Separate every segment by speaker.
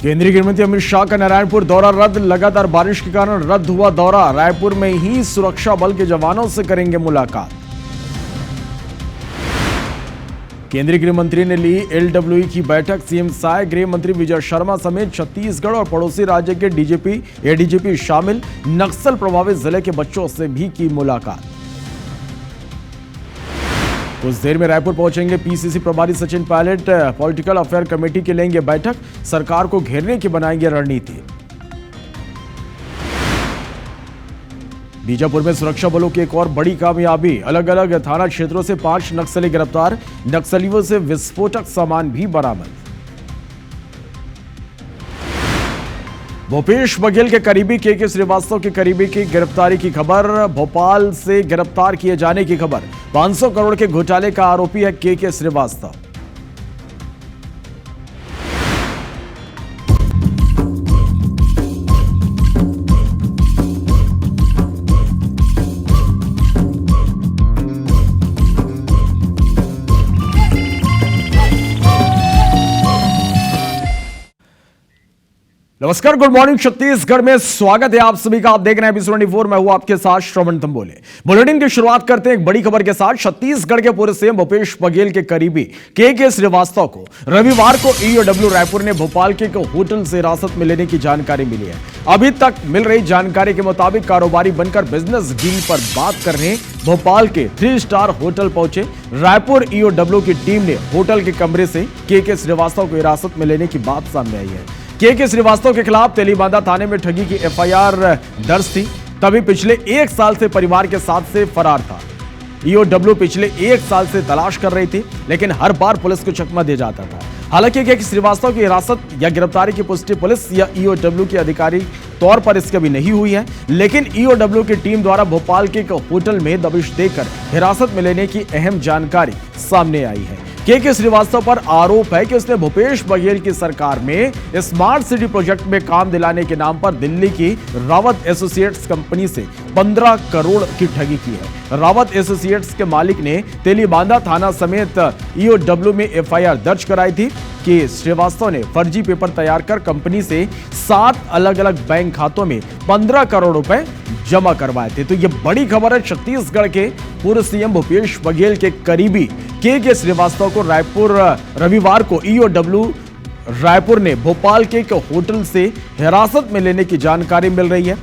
Speaker 1: केंद्रीय गृहमंत्री अमित शाह का नारायणपुर दौरा रद्द। लगातार बारिश के कारण रद्द हुआ दौरा। रायपुर में ही सुरक्षा बल के जवानों से करेंगे मुलाकात। केंद्रीय गृह मंत्री ने ली एलडब्ल्यूई की बैठक। सीएम साय, गृह मंत्री विजय शर्मा समेत छत्तीसगढ़ और पड़ोसी राज्य के डीजीपी एडीजीपी शामिल। नक्सल प्रभावित जिले के बच्चों से भी की मुलाकात। कुछ देर में रायपुर पहुंचेंगे पीसीसी प्रभारी Sachin Pilot. Political affair committee की लेंगे बैठक। सरकार को घेरने की बनाएंगे रणनीति। बीजापुर में सुरक्षा बलों की एक और बड़ी कामयाबी। अलग अलग थाना क्षेत्रों से 5 नक्सली गिरफ्तार। नक्सलियों से विस्फोटक सामान भी बरामद। भूपेश बघेल के करीबी के श्रीवास्तव के करीबी की गिरफ्तारी की खबर। भोपाल से गिरफ्तार किए जाने की खबर। 500 करोड़ के घोटाले का आरोपी है के श्रीवास्तव। नमस्कार, गुड मॉर्निंग छत्तीसगढ़ में स्वागत है आप सभी का। आप देख रहे हैं एपिसोड 24। मैं हूं आपके साथ श्रवण तंबोले। बुलेटिन की शुरुआत करते हैं एक बड़ी खबर के साथ। छत्तीसगढ़ के पूर्व सीएम भूपेश बघेल के करीबी के श्रीवास्तव को रविवार को ईओडब्ल्यू रायपुर ने भोपाल के एक होटल से हिरासत में लेने की जानकारी मिली है। अभी तक मिल रही जानकारी के मुताबिक कारोबारी बनकर बिजनेस डील पर बात करने भोपाल के 3 स्टार होटल पहुंचे। रायपुर ईओडब्ल्यू की टीम ने होटल के कमरे से के श्रीवास्तव को हिरासत में लेने की बात सामने आई है। के श्रीवास्तव के खिलाफ तेलीबांधा थाने में ठगी की एफआईआर दर्ज थी। तभी पिछले 1 साल से परिवार के साथ से फरार था। ईओडब्ल्यू पिछले 1 साल से तलाश कर रही थी, लेकिन हर बार पुलिस को चकमा दे जाता था। हालांकि के श्रीवास्तव की हिरासत या गिरफ्तारी की पुष्टि पुलिस या ईओडब्ल्यू के अधिकारी तौर पर इसके भी नहीं हुई है, लेकिन ईओडब्ल्यू की टीम द्वारा भोपाल के एक होटल में दबिश देकर हिरासत में लेने की अहम जानकारी सामने आई है। के श्रीवास्तव पर आरोप है कि उसने भूपेश बघेल की सरकार में स्मार्ट सिटी प्रोजेक्ट में काम दिलाने के नाम पर दिल्ली की रावत एसोसिएट्स कंपनी से 15 करोड़ की ठगी की है। रावत एसोसिएट्स के मालिक ने तेलीबांधा थाना समेत ईओडब्ल्यू में एफआईआर दर्ज कराई थी कि श्रीवास्तव ने फर्जी पेपर तैयार कर कंपनी से 7 अलग अलग बैंक खातों में 15 करोड़ रुपए जमा करवाए थे। तो यह बड़ी खबर है। छत्तीसगढ़ के पूर्व सीएम भूपेश बघेल के करीबी के श्रीवास्तव को रविवार को ईओडब्ल्यू रायपुर ने भोपाल के एक होटल से हिरासत में लेने की जानकारी मिल रही है।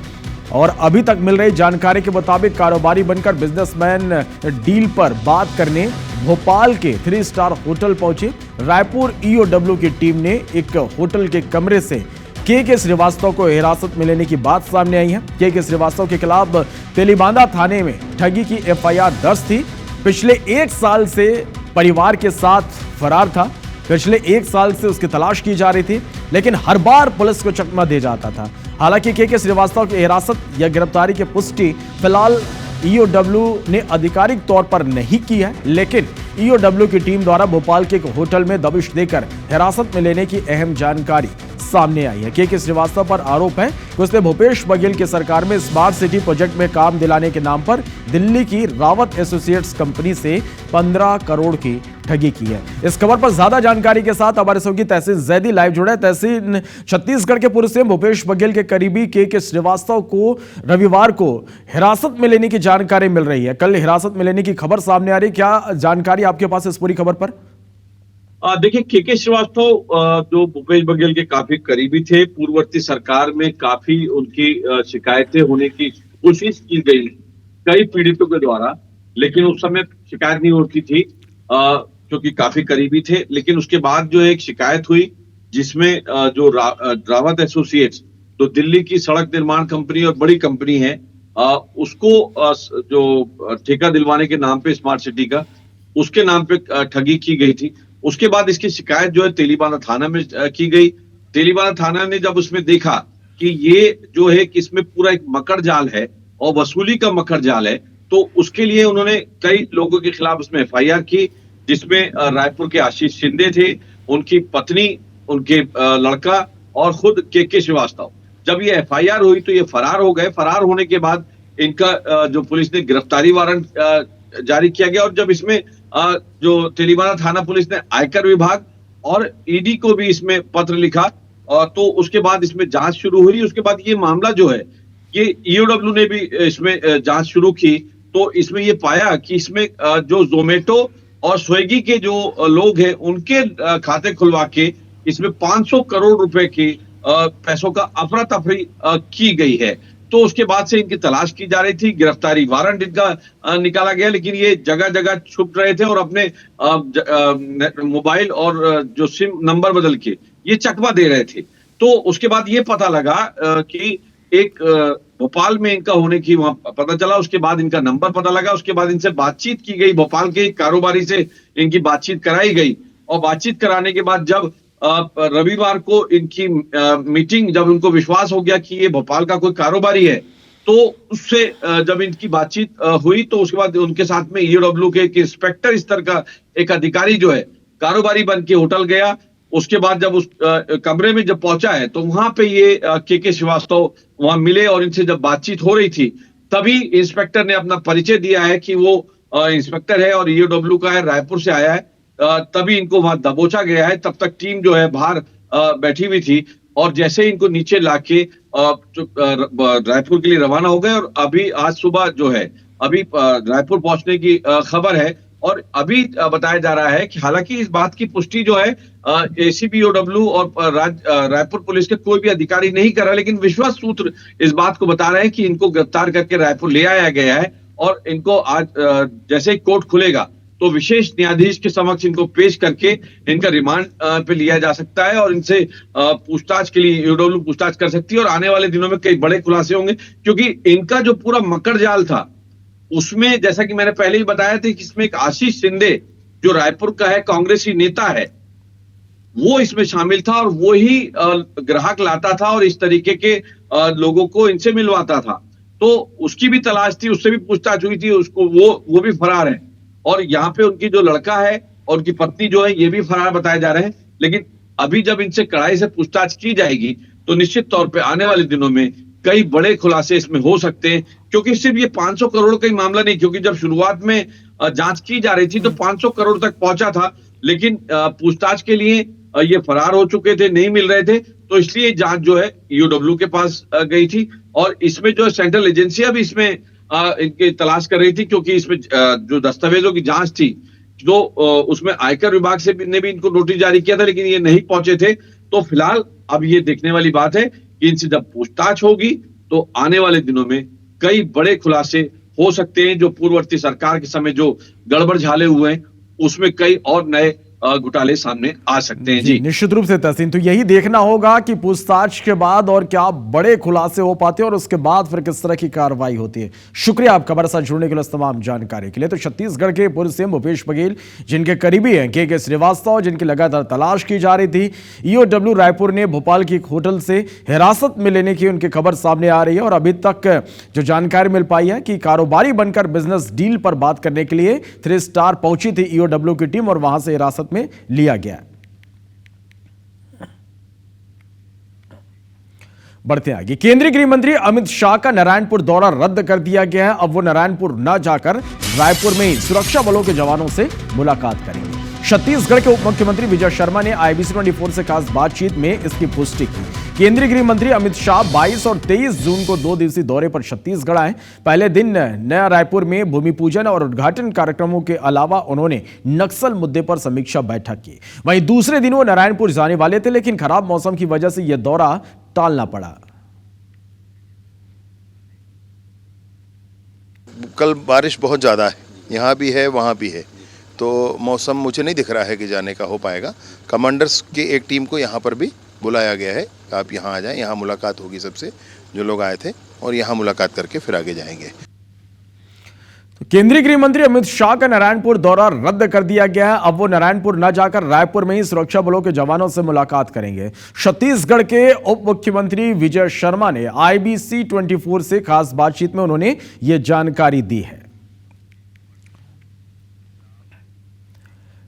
Speaker 1: और अभी तक मिल रही जानकारी के मुताबिक कारोबारी बनकर बिजनेसमैन डील पर बात करने भोपाल के 3 स्टार होटल पहुंचे। रायपुर ईओडब्ल्यू की टीम ने एक होटल के कमरे से के श्रीवास्तव को हिरासत में लेने की बात सामने आई है। के श्रीवास्तव के खिलाफ तेलीबांधा थाने में ठगी की एफआईआर दर्ज थी। पिछले 1 साल से परिवार के साथ फरार था। पिछले 1 साल से उसकी तलाश की जा रही थी, लेकिन हर बार पुलिस को चकमा दे जाता था। हालांकि के श्रीवास्तव की हिरासत या गिरफ्तारी की पुष्टि फिलहाल ईओडब्ल्यू ने आधिकारिक तौर पर नहीं की है, लेकिन ईओडब्ल्यू की टीम द्वारा भोपाल के एक होटल में दबिश देकर हिरासत में लेने की अहम जानकारी सामने आई है। के श्रीवास्तव पर आरोप है कि उसने भूपेश बघेल की सरकार में स्मार्ट सिटी प्रोजेक्ट में काम दिलाने के नाम पर दिल्ली की रावत एसोसिएट्स कंपनी से 15 करोड़ की ठगी की है। इस खबर पर ज्यादा जानकारी के साथ हमारे सहयोगी तहसीन जैदी लाइव जुड़े। तहसीन, छत्तीसगढ़ के पूर्व सीएम भूपेश बघेल के करीबी के श्रीवास्तव को रविवार को हिरासत में लेने की जानकारी मिल रही है। कल हिरासत में लेने की खबर सामने आ रही है। क्या जानकारी आपके पास इस पूरी खबर पर?
Speaker 2: देखिए, के श्रीवास्तव जो भूपेश बघेल के काफी करीबी थे, पूर्ववर्ती सरकार में काफी उनकी शिकायतें होने की कोशिश की गई कई पीड़ितों के द्वारा, लेकिन उस समय शिकायत नहीं होती थी क्योंकि काफी करीबी थे। लेकिन उसके बाद जो एक शिकायत हुई जिसमें जो रावत एसोसिएट्स जो दिल्ली की सड़क निर्माण कंपनी और बड़ी कंपनी है, उसको जो ठेका दिलवाने के नाम पे स्मार्ट सिटी का, उसके नाम पे ठगी की गई थी। उसके बाद इसकी शिकायत जो है तेलीबांधा थाना में की गई। तेलीबांधा थाना ने जब उसमें देखा कि ये जो है कि इसमें पूरा एक मकर जाल है और वसूली का मकर जाल है, तो उसके लिए उन्होंने कई लोगों के खिलाफ उसमें एफआईआर की, जिसमें रायपुर के आशीष शिंदे थे, उनकी पत्नी, उनके लड़का और खुद के श्रीवास्तव। जब ये एफआईआर हुई तो ये फरार हो गए। फरार होने के बाद इनका जो पुलिस ने गिरफ्तारी वारंट जारी किया गया। और जब इसमें जो तेलीबांधा थाना पुलिस ने आयकर विभाग और ईडी को भी इसमें पत्र लिखा और तो उसके बाद इसमें जांच शुरू हुई। उसके बाद ये मामला जो है ये ईओडब्ल्यू ने भी इसमें जांच शुरू की, तो इसमें ये पाया कि इसमें जो जोमेटो और स्विगी के जो लोग हैं उनके खाते खुलवा के इसमें 500 करोड़ रुपए के पैसों का अफरा तफरी की गई है। तो उसके बाद से इनकी तलाश की जा रही थी, गिरफ्तारी वारंट इनका निकाला गया, लेकिन ये जगह जगह छुप रहे थे और अपने मोबाइल और जो सिम नंबर बदल के ये चकमा दे रहे थे। तो उसके बाद ये पता लगा कि एक भोपाल में इनका होने की वहां पता चला। उसके बाद इनका नंबर पता लगा, उसके बाद इनसे बातचीत की गई, भोपाल के कारोबारी से इनकी बातचीत कराई गई और बातचीत कराने के बाद जब रविवार को इनकी मीटिंग, जब उनको विश्वास हो गया कि ये भोपाल का कोई कारोबारी है, तो उससे जब इनकी बातचीत हुई तो उसके बाद उनके साथ में ईओडब्ल्यू के एक इंस्पेक्टर स्तर का एक अधिकारी जो है कारोबारी बन के होटल गया। उसके बाद जब उस कमरे में जब पहुंचा है तो वहां पे ये के श्रीवास्तव वहां मिले और इनसे जब बातचीत हो रही थी तभी इंस्पेक्टर ने अपना परिचय दिया है कि वो इंस्पेक्टर है और ईओडब्ल्यू का है, रायपुर से आया है। तभी इनको वहां दबोचा गया है। तब तक टीम जो है बाहर बैठी हुई थी और जैसे इनको नीचे लाके रायपुर के लिए रवाना हो गए और अभी आज सुबह जो है अभी रायपुर पहुंचने की खबर है। और अभी बताया जा रहा है कि हालांकि इस बात की पुष्टि जो है एसीपी ईओडब्ल्यू और रायपुर पुलिस के कोई भी अधिकारी नहीं कर रहा, लेकिन विश्वास सूत्र इस बात को बता रहे हैं कि इनको गिरफ्तार करके रायपुर ले आया गया है और इनको आज जैसे ही कोर्ट खुलेगा तो विशेष न्यायाधीश के समक्ष इनको पेश करके इनका रिमांड पे लिया जा सकता है और इनसे पूछताछ के लिए ईओडब्ल्यू पूछताछ कर सकती है। और आने वाले दिनों में कई बड़े खुलासे होंगे, क्योंकि इनका जो पूरा मकड़ जाल था उसमें जैसा कि मैंने पहले ही बताया था कि इसमें एक आशीष शिंदे जो रायपुर का है, कांग्रेसी नेता है, वो इसमें शामिल था और वो ही ग्राहक लाता था और इस तरीके के लोगों को इनसे मिलवाता था। तो उसकी भी तलाश थी, उससे भी पूछताछ हुई थी, उसको वो भी फरार है। और यहाँ पे उनकी जो लड़का है और उनकी पत्नी जो है ये भी फरार बताए जा रहे हैं। लेकिन अभी जब इनसे कड़ाई से पूछताछ की जाएगी तो निश्चित तौर पे आने वाले दिनों में कई बड़े खुलासे इसमें हो सकते हैं, क्योंकि सिर्फ ये 500 करोड़ का ही मामला नहीं, क्योंकि जब शुरुआत में जांच की जा रही थी तो 500 करोड़ तक पहुंचा था, लेकिन पूछताछ के लिए ये फरार हो चुके थे, नहीं मिल रहे थे, तो इसलिए जांच जो है ईओडब्ल्यू के पास गई थी। और इसमें जो सेंट्रल एजेंसियां भी इसमें इनकी तलाश कर रही थी, क्योंकि इसमें जो दस्तावेजों की जांच थी जो उसमें आयकर विभाग से ने भी इनको नोटिस जारी किया था, लेकिन ये नहीं पहुंचे थे। तो फिलहाल अब ये देखने वाली बात है कि इनसे जब पूछताछ होगी तो आने वाले दिनों में कई बड़े खुलासे हो सकते हैं। जो पूर्ववर्ती सरकार के समय जो गड़बड़ झाले हुए हैं उसमें कई और नए घोटाले सामने आ सकते हैं। जी
Speaker 1: निश्चित रूप से तहसीन, तो यही देखना होगा कि पूछताछ के बाद और क्या बड़े खुलासे हो पाते हैं और उसके बाद फिर किस तरह की कार्रवाई होती है। शुक्रिया आपका हमारे साथ जुड़ने के लिए, तमाम जानकारी के लिए। तो छत्तीसगढ़ के पूर्व सीएम भूपेश बघेल जिनके करीबी हैं के श्रीवास्तव, जिनकी लगातार तलाश की जा रही थी, ईओडब्ल्यू रायपुर ने भोपाल की एक होटल से हिरासत में लेने की उनकी खबर सामने आ रही है। और अभी तक जो जानकारी मिल पाई है कि कारोबारी बनकर बिजनेस डील पर बात करने के लिए 3 स्टार पहुंची थी ईओडब्ल्यू की टीम और वहां से हिरासत में लिया गया। बढ़ते आगे, केंद्रीय गृह मंत्री अमित शाह का नारायणपुर दौरा रद्द कर दिया गया है। अब वो नारायणपुर न जाकर रायपुर में ही सुरक्षा बलों के जवानों से मुलाकात करेंगे। छत्तीसगढ़ के उप मुख्यमंत्री विजय शर्मा ने IBC 24 से खास बातचीत में इसकी पुष्टि की। केंद्रीय गृह मंत्री अमित शाह 22 और 23 जून को 2 दिवसीय दौरे पर छत्तीसगढ़ आए। पहले दिन नया रायपुर में भूमि पूजन और उद्घाटन कार्यक्रमों के अलावा उन्होंने नक्सल मुद्दे पर समीक्षा बैठक की। वहीं दूसरे दिन वो नारायणपुर जाने वाले थे, लेकिन खराब मौसम की वजह से यह दौरा टालना पड़ा।
Speaker 3: कल बारिश बहुत ज़्यादा है, यहाँ भी है वहाँ भी है, तो मौसम मुझे नहीं दिख रहा है कि जाने का हो पाएगा। कमांडर्स की एक टीम को यहाँ पर भी बुलाया गया है, आप यहाँ आ जाएं, यहाँ मुलाकात होगी सबसे जो लोग आए थे और यहाँ मुलाकात करके फिर आगे जाएंगे।
Speaker 1: तो केंद्रीय गृह मंत्री अमित शाह का नारायणपुर दौरा रद्द कर दिया गया है। अब वो नारायणपुर न जाकर रायपुर में ही सुरक्षा बलों के जवानों से मुलाकात करेंगे। छत्तीसगढ़ के उप मुख्यमंत्री विजय शर्मा ने IBC 24 से खास बातचीत में उन्होंने ये जानकारी दी है।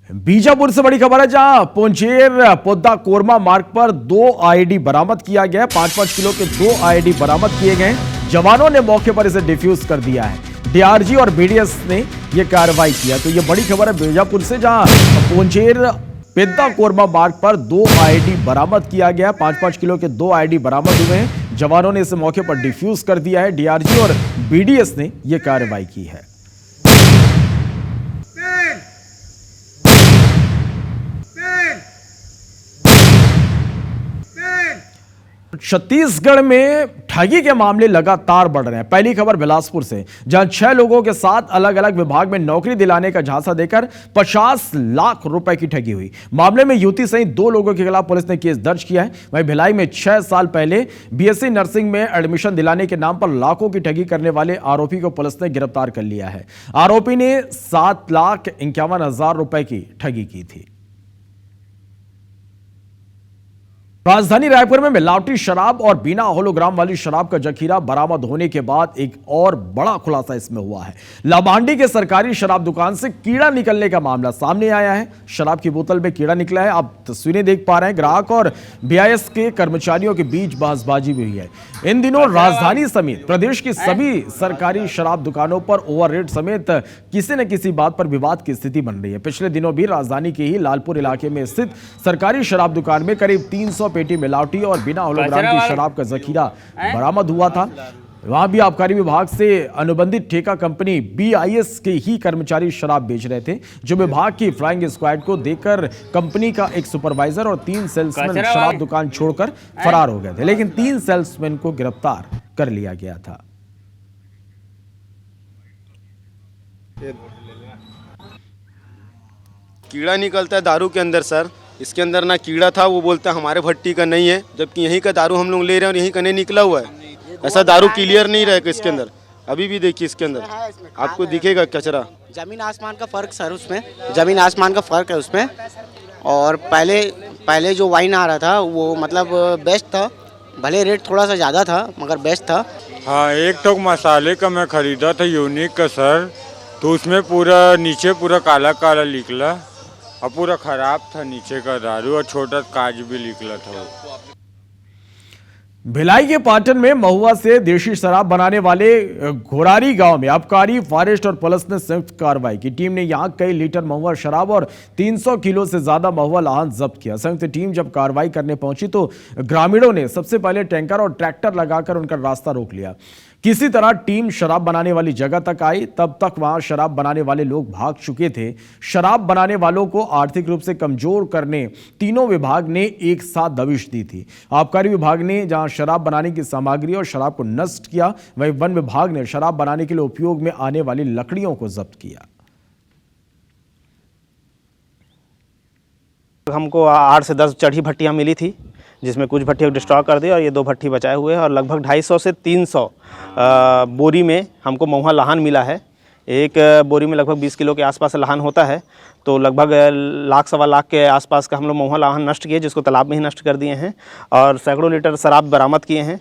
Speaker 1: बीजापुर से बड़ी खबर है, जहां पोंचेर पोद्दा कोरमा मार्ग पर 2 IED बरामद किया गया। 5-5 किलो के 2 IED बरामद किए गए। जवानों ने मौके पर इसे डिफ्यूज कर दिया है। DRG और BDS ने यह कार्रवाई किया। तो यह बड़ी खबर है बीजापुर से, जहां पोंचेर पेद्दा कोरमा मार्ग पर 2 आईडी बरामद किया गया। 5-5 किलो के 2 आईडी बरामद हुए हैं। जवानों ने इसे मौके पर डिफ्यूज कर दिया है। डीआरजी और बीडीएस ने यह कार्रवाई की है। छत्तीसगढ़ में ठगी के मामले लगातार बढ़ रहे हैं। पहली खबर बिलासपुर से, जहां 6 लोगों के साथ अलग अलग विभाग में नौकरी दिलाने का झांसा देकर 50 लाख रुपए की ठगी हुई। मामले में युवती सहित 2 लोगों के खिलाफ पुलिस ने केस दर्ज किया है। वहीं भिलाई में 6 साल पहले बीएससी नर्सिंग में एडमिशन दिलाने के नाम पर लाखों की ठगी करने वाले आरोपी को पुलिस ने गिरफ्तार कर लिया है। आरोपी ने 7,51,000 रुपए की ठगी की थी। राजधानी रायपुर में मिलावटी शराब और बिना होलोग्राम वाली शराब का जखीरा बरामद होने के बाद एक और बड़ा खुलासा इसमें हुआ है। लाभांडी के सरकारी शराब दुकान से कीड़ा निकलने का मामला सामने आया है। शराब की बोतल में कीड़ा निकला है। आप तस्वीरें देख पा रहे हैं। ग्राहक और बीआईएस के कर्मचारियों के बीच बहसबाजी भी हुई है। इन दिनों राजधानी समेत प्रदेश की सभी सरकारी शराब दुकानों पर ओवर रेट समेत किसी न किसी बात पर विवाद की स्थिति बन रही है। पिछले दिनों भी राजधानी के ही लालपुर इलाके में स्थित सरकारी शराब दुकान में करीब 300 पेटी मिलावटी और बिना होलोग्राम की शराब का जखीरा बरामद हुआ था। वहां भी आबकारी विभाग से अनुबंधित ठेका कंपनी बीआईएस के ही कर्मचारी शराब बेच रहे थे, जो विभाग की फ्लाइंग स्क्वाड को देकर कंपनी का एक सुपरवाइजर और 3 सेल्समैन शराब दुकान छोड़कर फरार हो गए थे, लेकिन 3 सेल्समैन को गिरफ्तार कर लिया गया था।
Speaker 4: कीड़ा निकलता है दारू के अंदर सर, इसके अंदर ना कीड़ा था, वो बोलता है हमारे भट्टी का नहीं है, जबकि यहीं का दारू हम लोग ले रहे हैं और यहीं का नहीं निकला हुआ है। ऐसा दारू क्लियर नहीं रहेगा इसके अंदर। अभी भी देखिए इसके अंदर आपको दिखेगा कचरा।
Speaker 5: जमीन आसमान का फर्क सर, उसमें जमीन आसमान का फर्क है उसमें। और पहले जो वाइन आ रहा था वो मतलब बेस्ट था, भले रेट थोड़ा सा ज़्यादा था मगर बेस्ट था।
Speaker 6: हाँ, एक ठोक मसाले का मैं ख़रीदा था यूनिक का सर, तो उसमें पूरा नीचे पूरा काला काला निकला और पूरा ख़राब था नीचे का दारू, और छोटा काज भी निकला था।
Speaker 1: भिलाई के पाटन में महुआ से देशी शराब बनाने वाले घोरारी गांव में आबकारी, फॉरेस्ट और पुलिस ने संयुक्त कार्रवाई की। टीम ने यहां कई लीटर महुआ शराब और 300 किलो से ज्यादा महुआ लाहन जब्त किया। संयुक्त टीम जब कार्रवाई करने पहुंची तो ग्रामीणों ने सबसे पहले टैंकर और ट्रैक्टर लगाकर उनका रास्ता रोक लिया। किसी तरह टीम शराब बनाने वाली जगह तक आई, तब तक वहां शराब बनाने वाले लोग भाग चुके थे। शराब बनाने वालों को आर्थिक रूप से कमजोर करने तीनों विभाग ने एक साथ दबिश दी थी। आबकारी विभाग ने जहां शराब बनाने की सामग्री और शराब को नष्ट किया, वहीं वन विभाग ने शराब बनाने के लिए उपयोग में आने वाली लकड़ियों को जब्त किया।
Speaker 5: हमको 8 से 10 चढ़ी भट्टियाँ मिली थी, जिसमें कुछ भट्टी डिस्ट्रॉय कर दी और ये 2 भट्टी बचाए हुए हैं। और लगभग 250 से 300 बोरी में हमको महुआ लाहन मिला है। एक बोरी में लगभग 20 किलो के आसपास लाहन होता है, तो लगभग 1 सवा लाख के आसपास का हम लोग महुआ लाहन नष्ट किए, जिसको तालाब में ही नष्ट कर दिए हैं, और सैकड़ों लीटर शराब बरामद किए हैं।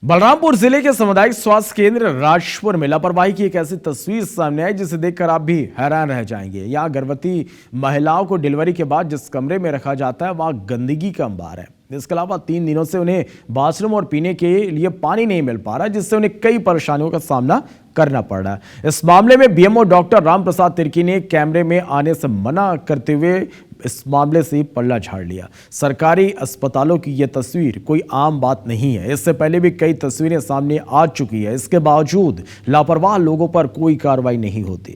Speaker 1: बलरामपुर जिले के सामुदायिक स्वास्थ्य केंद्र राजपुर में लापरवाही की एक ऐसी तस्वीर सामने आई जिसे देखकर आप भी हैरान रह जाएंगे। यहाँ गर्भवती महिलाओं को डिलीवरी के बाद जिस कमरे में रखा जाता है वहाँ गंदगी का अंबार है। इसके अलावा 3 दिनों से उन्हें बाथरूम और पीने के लिए पानी नहीं मिल पा रहा, जिससे उन्हें कई परेशानियों का सामना करना पड़ रहा है। इस मामले में बीएमओ डॉक्टर रामप्रसाद तिर्की ने कैमरे में आने से मना करते हुए इस मामले से पल्ला झाड़ लिया। सरकारी अस्पतालों की यह तस्वीर कोई आम बात नहीं है। इससे पहले भी कई तस्वीरें सामने आ चुकी है। इसके बावजूद लापरवाह लोगों पर कोई कार्रवाई नहीं होती।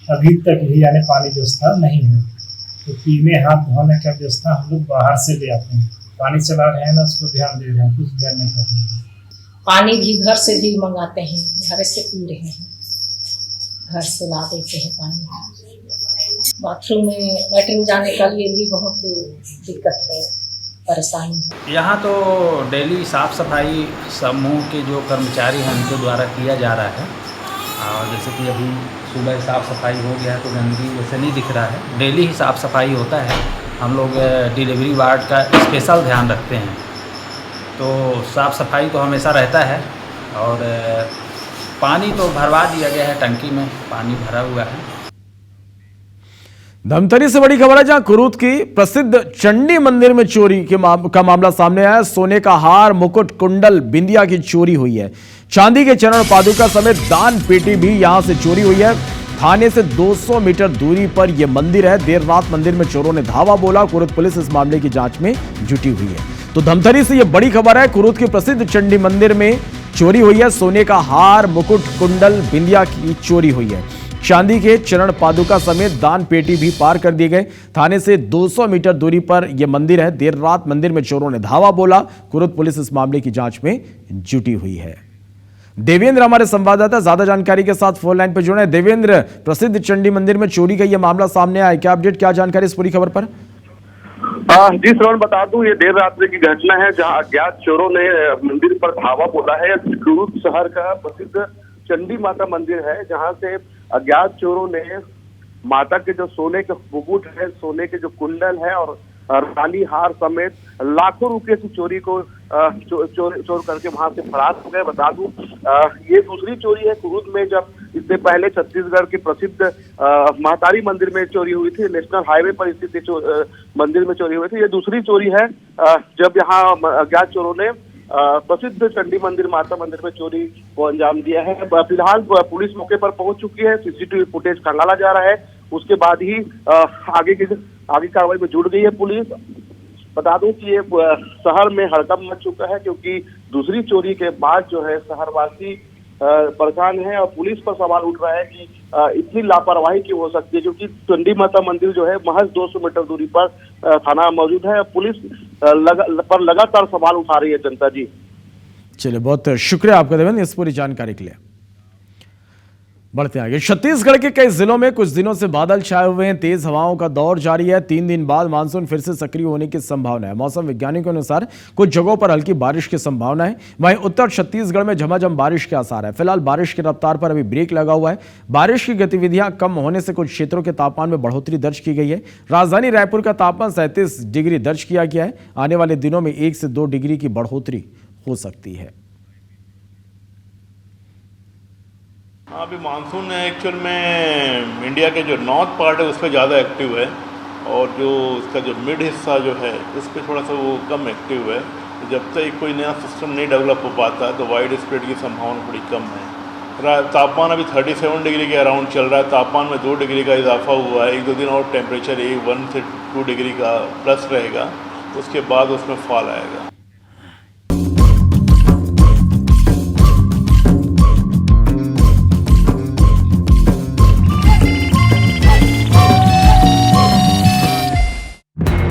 Speaker 7: अभी तक भी यानी पानी व्यवस्था नहीं है, तो पीने हाथ धोने का व्यवस्था हम लोग बाहर से ले आते हैं। पानी चला रहे हैं ना, उसको ध्यान दे रहे हैं, कुछ ध्यान नहीं कर रहे हैं।
Speaker 8: पानी भी घर से भी मंगाते हैं, घर से पी रहे हैं, घर से ला देते हैं पानी। बाथरूम में लैट्रिन जाने का लिए भी बहुत दिक्कत है, परेशानी है।
Speaker 9: यहाँ तो डेली साफ़ सफाई समूह के जो कर्मचारी हैं उनके द्वारा किया जा रहा है। और जैसे कि अभी सुबह साफ़ सफाई हो गया है तो गंदगी वैसे नहीं दिख रहा है। डेली ही साफ़ सफाई होता है। हम लोग डिलीवरी वार्ड का स्पेशल ध्यान रखते हैं, तो साफ़ सफाई तो हमेशा रहता है। और पानी तो भरवा दिया गया है, टंकी में पानी भरा हुआ है।
Speaker 1: धमतरी से बड़ी खबर है, जहां कुरूद की प्रसिद्ध चंडी मंदिर में चोरी का मामला सामने आया। सोने का हार, मुकुट, कुंडल, बिंदिया की चोरी हुई है। चांदी के चरण पादुका समेत दान पेटी भी यहां से चोरी हुई है। थाने से 200 मीटर दूरी पर यह मंदिर है। देर रात मंदिर में चोरों ने धावा बोला। कुरूद पुलिस इस मामले की जांच में जुटी हुई है। तो धमतरी से यह बड़ी खबर है, कुरूद के प्रसिद्ध चंडी मंदिर में चोरी हुई है। सोने का हार, मुकुट, कुंडल, बिंदिया की चोरी हुई है। चांदी के चरण पादुका समेत दान पेटी भी पार कर दिए गए। थाने से 200 मीटर दूरी पर यह मंदिर है। देर रात मंदिर में चोरों ने धावा बोला। कुरूद पुलिस इस मामले की जांच में जुटी हुई है। देवेंद्र हमारे संवाददाता ज्यादा जानकारी के साथ फोन लाइन पर जुड़े हैं। देवेंद्र, प्रसिद्ध चंडी मंदिर में चोरी का यह मामला सामने आया, क्या अपडेट, क्या जानकारी इस पूरी खबर पर?
Speaker 10: जी श्रवण, बता दूं ये देर रात्रि की घटना है जहां अज्ञात चोरों ने मंदिर पर धावा बोला है। कुरूद शहर का प्रसिद्ध चंडी माता मंदिर है जहां से अज्ञात चोरों ने माता के जो सोने के मुकुट है, सोने के जो कुंडल है और रानी हार समेत लाखों रुपए की चोरी को चोर करके वहां से फरार हो गए। बता दूं ये दूसरी चोरी है कुरूद में। जब इससे पहले छत्तीसगढ़ के प्रसिद्ध महातारी मंदिर में चोरी हुई थी। नेशनल हाईवे पर स्थित मंदिर में चोरी हुई थी। ये दूसरी चोरी है जब यहाँ अज्ञात चोरों ने प्रसिद्ध चंडी मंदिर माता मंदिर में चोरी को अंजाम दिया है। फिलहाल पुलिस मौके पर पहुंच चुकी है। सीसीटीवी फुटेज खंगाला जा रहा है। उसके बाद ही आगे कार्रवाई में जुड़ गई है पुलिस। बता दूं कि ये शहर में हड़कंप मच चुका है क्योंकि दूसरी चोरी के बाद जो है शहरवासी परेशान है और पुलिस पर सवाल उठ रहा है कि इतनी लापरवाही क्यों हो सकती है, क्योंकि चंडी माता मंदिर जो है महज 200 मीटर दूरी पर थाना मौजूद है। पुलिस पर लगातार सवाल उठा रही है जनता। जी
Speaker 1: चलिए, बहुत शुक्रिया आपका देवेंद्र इस पूरी जानकारी के लिए। बढ़ते आगे, छत्तीसगढ़ के कई जिलों में कुछ दिनों से बादल छाए हुए हैं। तेज हवाओं का दौर जारी है। 3 दिन बाद मानसून फिर से सक्रिय होने की संभावना है। मौसम वैज्ञानिकों के अनुसार कुछ जगहों पर हल्की बारिश की संभावना है। वहीं उत्तर छत्तीसगढ़ में झमाझम बारिश के आसार है। फिलहाल बारिश की रफ्तार पर अभी ब्रेक लगा हुआ है। बारिश की गतिविधियां कम होने से कुछ क्षेत्रों के तापमान में बढ़ोतरी दर्ज की गई है। राजधानी रायपुर का तापमान 37 डिग्री दर्ज किया गया है। आने वाले दिनों में 1 से 2 डिग्री की बढ़ोतरी हो सकती है।
Speaker 11: अभी मानसून एक्चुअल में इंडिया के जो नॉर्थ पार्ट है उस पर ज़्यादा एक्टिव है और जो उसका जो मिड हिस्सा जो है उस पर थोड़ा सा वो कम एक्टिव है। तो जब तक कोई नया सिस्टम नहीं डेवलप हो पाता है तो वाइड स्प्रेड की संभावना बड़ी कम है। तापमान अभी 37 डिग्री के अराउंड चल रहा है। तापमान में 2 डिग्री का इजाफा हुआ है। 1-2 दिन और टेम्परेचर 1 से 2 डिग्री का प्लस रहेगा, उसके बाद उसमें फॉल आएगा।